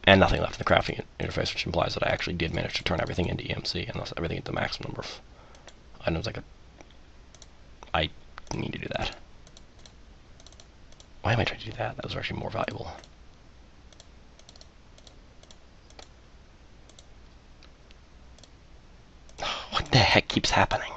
and nothing left in the crafting interface, which implies that I actually did manage to turn everything into EMC, and thus everything at the maximum number of items I could. I need to do that. Why am I trying to do that? That was actually more valuable. What the heck keeps happening?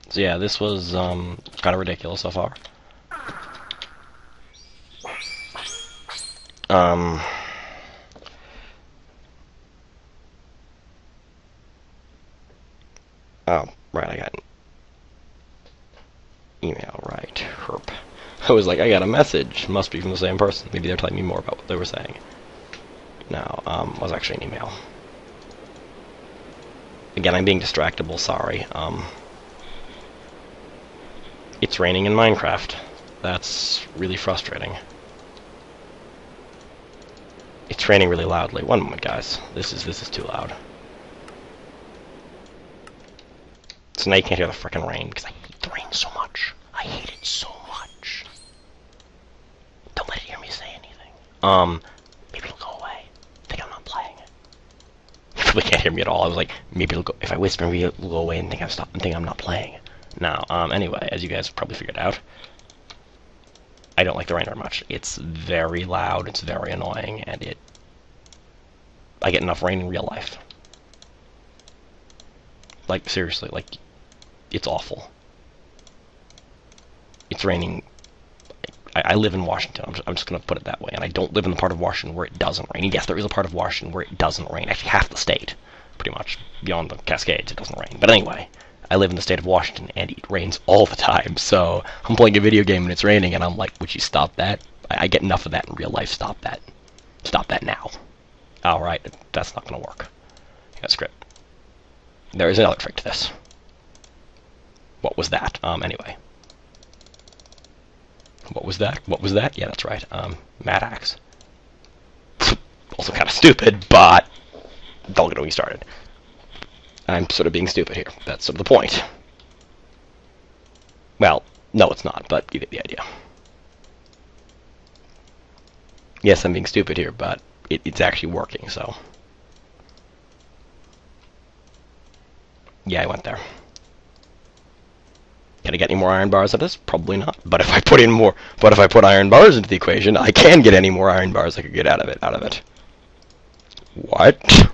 So yeah, this was kind of ridiculous so far. Oh, right, I got an email, right, herp. I was like, I got a message, must be from the same person. Maybe they're telling me more about what they were saying. No, it was actually an email. Again, I'm being distractible, sorry. It's raining in Minecraft. That's really frustrating. It's raining really loudly. One moment, guys. This is too loud. So now you can't hear the frickin' rain, because I hate the rain so much. I hate it so much. Don't let it hear me say anything. Maybe it'll go away. Think I'm not playing. You probably can't hear me at all. I was like, maybe it'll go, if I whisper, maybe it'll go away and think I'm not playing. Now, anyway, as you guys probably figured out, I don't like the rain very much. It's very loud, it's very annoying, and I get enough rain in real life. Like, seriously, like, it's awful. It's raining. I live in Washington, I'm just going to put it that way, and I don't live in the part of Washington where it doesn't rain. And yes, there is a part of Washington where it doesn't rain. Actually, half the state, pretty much. Beyond the Cascades, it doesn't rain. But anyway, I live in the state of Washington, and it rains all the time, so I'm playing a video game and it's raining, and I'm like, would you stop that? I get enough of that in real life. Stop that. Stop that now. Alright, that's not going to work. That's great. There is another trick to this. What was that? Anyway. What was that? What was that? Yeah, that's right. Mad Axe. Also kind of stupid, but don't get me started. I'm sort of being stupid here. That's sort of the point. Well, no, it's not, but you get the idea. Yes, I'm being stupid here, but it's actually working, so. Yeah, I went there. Can I get any more iron bars out of this? Probably not. But if I put iron bars into the equation, I can get any more iron bars I could get out of it. What?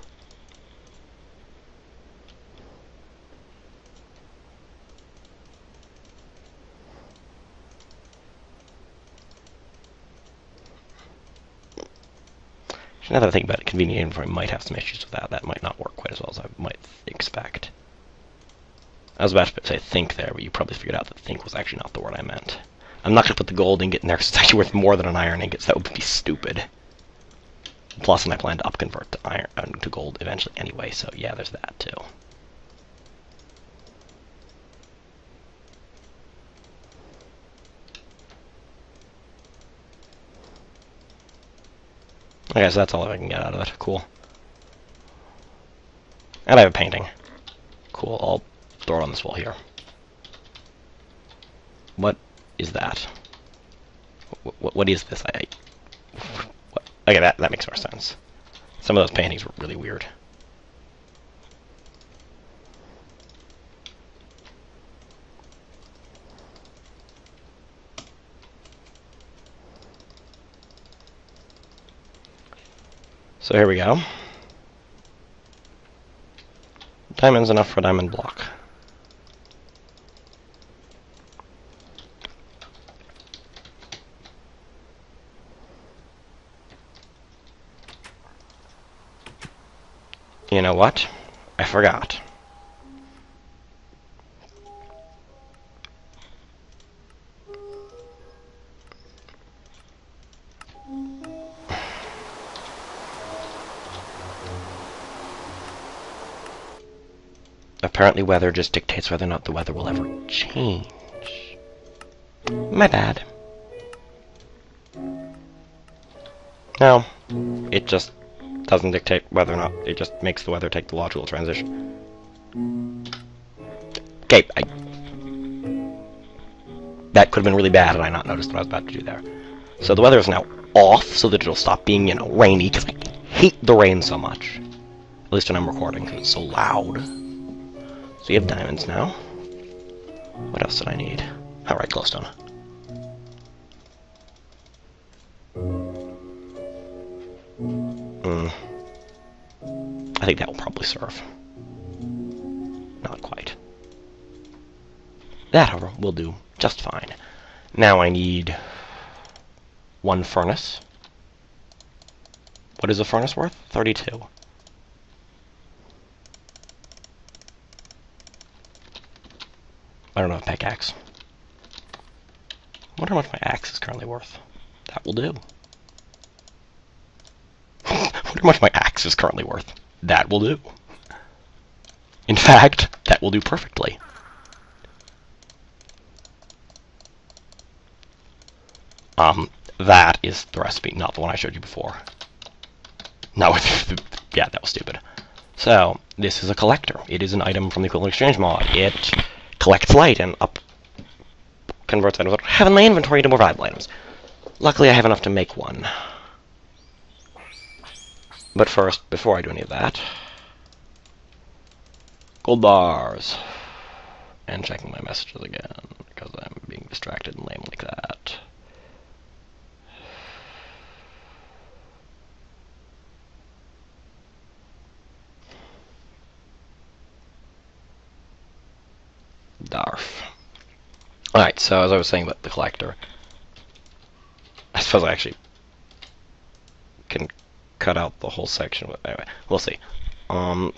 Now that I think about it, convenient inventory might have some issues with that. That might not work quite as well as I might expect. I was about to say think there, but you probably figured out that think was actually not the word I meant. I'm not going to put the gold ingot in there because it's actually worth more than an iron ingot, so that would be stupid. Plus, and I plan to upconvert to iron to gold eventually anyway, so yeah, there's that too. Okay, so that's all I can get out of it. Cool. And I have a painting. Cool, I'll throw it on this wall here. What is that? What is this? Okay, that makes more sense. Some of those paintings were really weird. So here we go. Diamond's enough for a diamond block. You know what? I forgot. Apparently weather just dictates whether or not the weather will ever change. My bad. No, it just doesn't dictate whether or not, it just makes the weather take the logical transition. Okay, that could have been really bad had I not noticed what I was about to do there. So the weather is now off so that it'll stop being, you know, rainy, because I hate the rain so much. At least when I'm recording, because it's so loud. So you have diamonds now. What else did I need? Alright, glowstone. I think that will probably serve. Not quite. That, however, will do just fine. Now I need 1 furnace. What is a furnace worth? 32. I don't know, pickaxe. I wonder how much my axe is currently worth. That will do. I wonder how much my axe is currently worth. That will do. In fact, that will do perfectly. That is the recipe, not the one I showed you before. No, yeah, that was stupid. So, this is a collector. It is an item from the equivalent exchange mod. It collects light and converts items I have in my inventory into more valuable items. Luckily, I have enough to make one. But first, before I do any of that, gold bars. And checking my messages again, because I'm being distracted and lame like that. Darf. Alright, so as I was saying about the collector, I suppose I actually can cut out the whole section, but anyway, we'll see.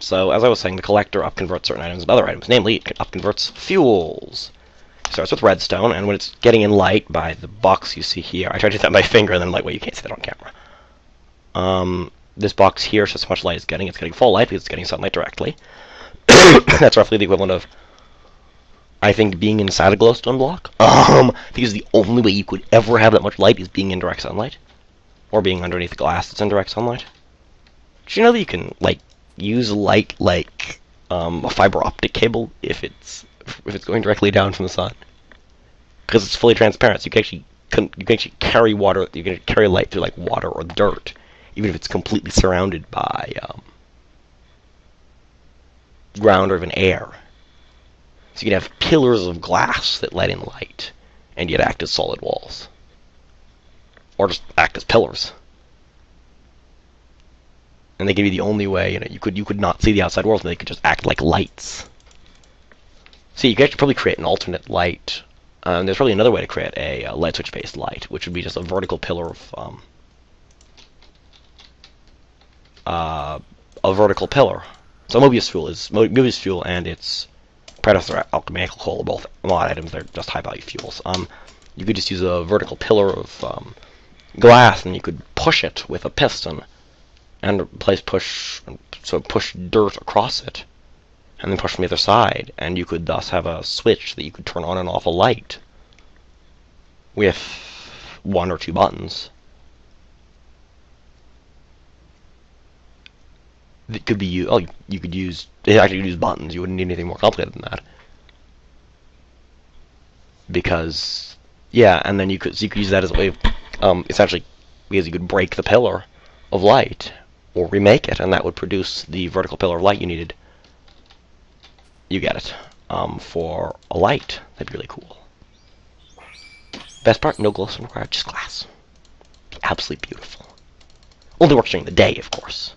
So as I was saying, the collector upconverts certain items into other items, namely, it upconverts fuels. It starts with redstone, and when it's getting in light by the box you see here, I tried to do that with my finger, and then I'm like, well, you can't see that on camera. This box here shows how much light it's getting full light because it's getting sunlight directly. That's roughly the equivalent of, I think, being inside a glowstone block. Because the only way you could ever have that much light is being in direct sunlight. Or being underneath glass that's in direct sunlight. Did you know that you can, like, use light like a fiber optic cable if it's going directly down from the sun? Because it's fully transparent, so you can actually carry water, you can carry light through, like, water or dirt, even if it's completely surrounded by ground or even air. So you can have pillars of glass that let in light, and yet act as solid walls. Or just act as pillars. And they give you the only way, you know, you could not see the outside world, and they could just act like lights. See, you could actually probably create an alternate light. There's probably another way to create a light switch-based light, which would be just a vertical pillar of, a vertical pillar. So Mobius fuel and its predecessor alchemical coal are both mod items. They're just high-value fuels. You could just use a vertical pillar of glass, and you could push it with a piston, and push dirt across it, and then push from the other side, and you could thus have a switch that you could turn on and off a light with 1 or 2 buttons. It could be you could use buttons. You wouldn't need anything more complicated than that. Because and then you could use that as a way of essentially, because you could break the pillar of light or remake it, and that would produce the vertical pillar of light you needed. You get it. For a light. That'd be really cool. Best part, no glowstone required, just glass. Be absolutely beautiful. Only works during the day, of course.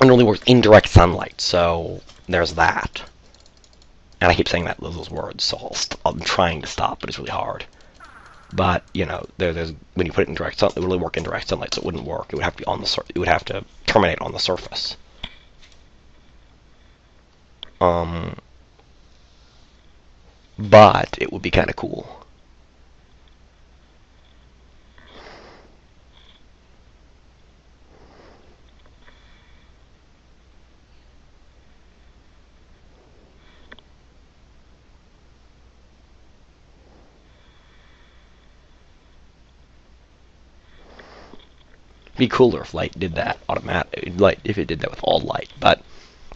And it only works in direct sunlight, so there's that. And I keep saying those words, so I'm trying to stop, but it's really hard. But you know, there's when you put it in direct sunlight, it would really work in direct sunlight, so it wouldn't work. It would have to be on the it would have to terminate on the surface. But it would be kind of cool. It'd be cooler if light did that if it did that with all light, but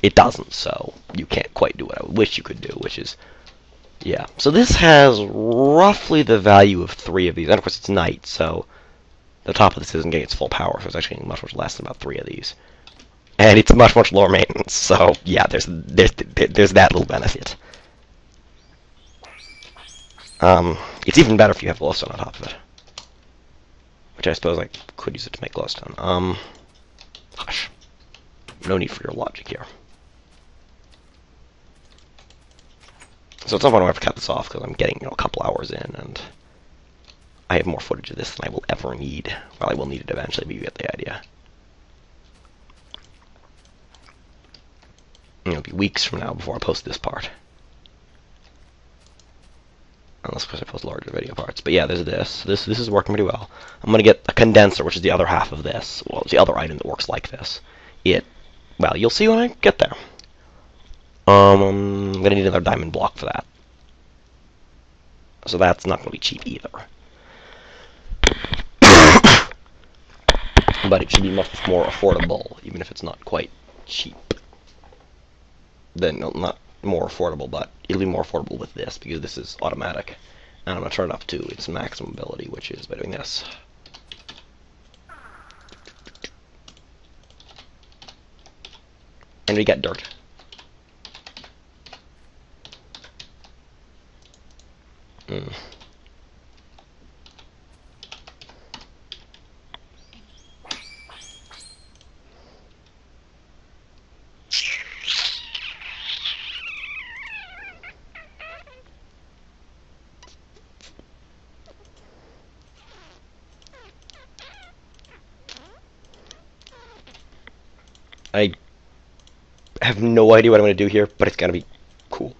it doesn't, so you can't quite do what I wish you could do, which is, yeah. So this has roughly the value of 3 of these, and of course it's night, so the top of this isn't getting its full power, so it's actually getting much, much less than about 3 of these. And it's much, much lower maintenance, so yeah, there's that little benefit. It's even better if you have glowstone on top of it. Which I suppose I could use it to make glowstone. Hush. No need for your logic here. So at some point I have to cut this off because I'm getting, a couple hours in, and I have more footage of this than I will ever need. Well, I will need it eventually, but you get the idea. It'll be weeks from now before I post this part. Unless, of course, I post larger video parts. But yeah, there's this. This is working pretty well. I'm going to get a condenser, which is the other half of this. Well, it's the other item that works like this. Well, you'll see when I get there. I'm going to need another diamond block for that. So that's not going to be cheap either. But it should be much more affordable, even if it's not quite cheap. Then, no, not more affordable, but it'll be more affordable with this, because this is automatic. And I'm going to turn it up to its maximum ability, which is by doing this. And we get dirt. I have no idea what I'm going to do here, but it's going to be cool.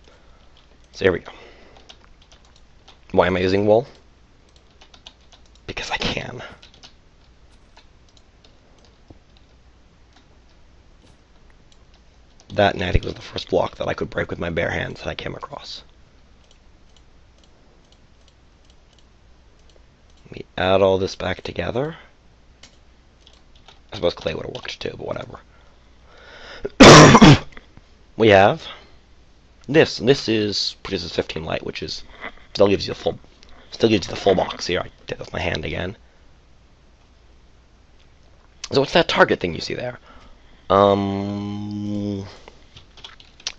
So here we go. Why am I using wool? Because I can. That natty was the first block that I could break with my bare hands that I came across. Let me add all this back together. I suppose clay would have worked too, but whatever. We have this. And this produces 15 light, which is still gives you the full box. Here, I did it with my hand again. So what's that target thing you see there?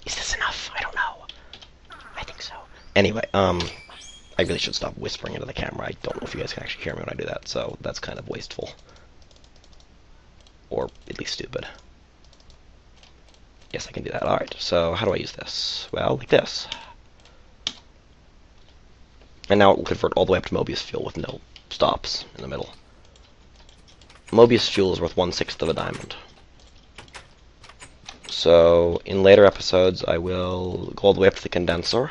Is this enough? I don't know. I think so. Anyway, I really should stop whispering into the camera. I don't know if you guys can actually hear me when I do that, so that's kind of wasteful. Or at least stupid. Yes, I can do that. Alright, so how do I use this? Well, like this. And now it will convert all the way up to Mobius fuel with no stops in the middle. Mobius fuel is worth 1/6 of a diamond. So, in later episodes, I will go all the way up to the condenser.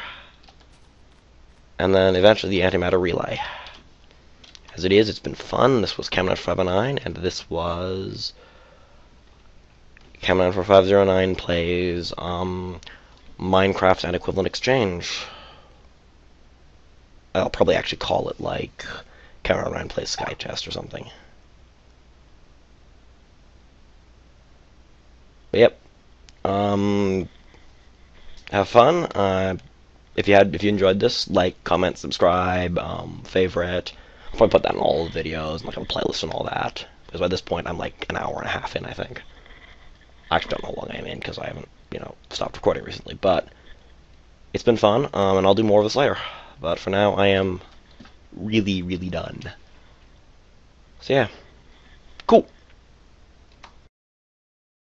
And then eventually the antimatter relay. As it is, it's been fun. This was Cam94509, and this was Cam94509 plays Minecraft and Equivalent Exchange. I'll probably actually call it like Cam94509 plays Sky Chest or something. But yep. Have fun. If you enjoyed this, like, comment, subscribe, favorite. I'll probably put that in all the videos, like a playlist and all that. Because by this point, I'm like an hour and a half in, I think. I actually don't know how long I'm in because I haven't, stopped recording recently. But it's been fun, and I'll do more of this later. But for now, I am really, really done. So yeah, cool.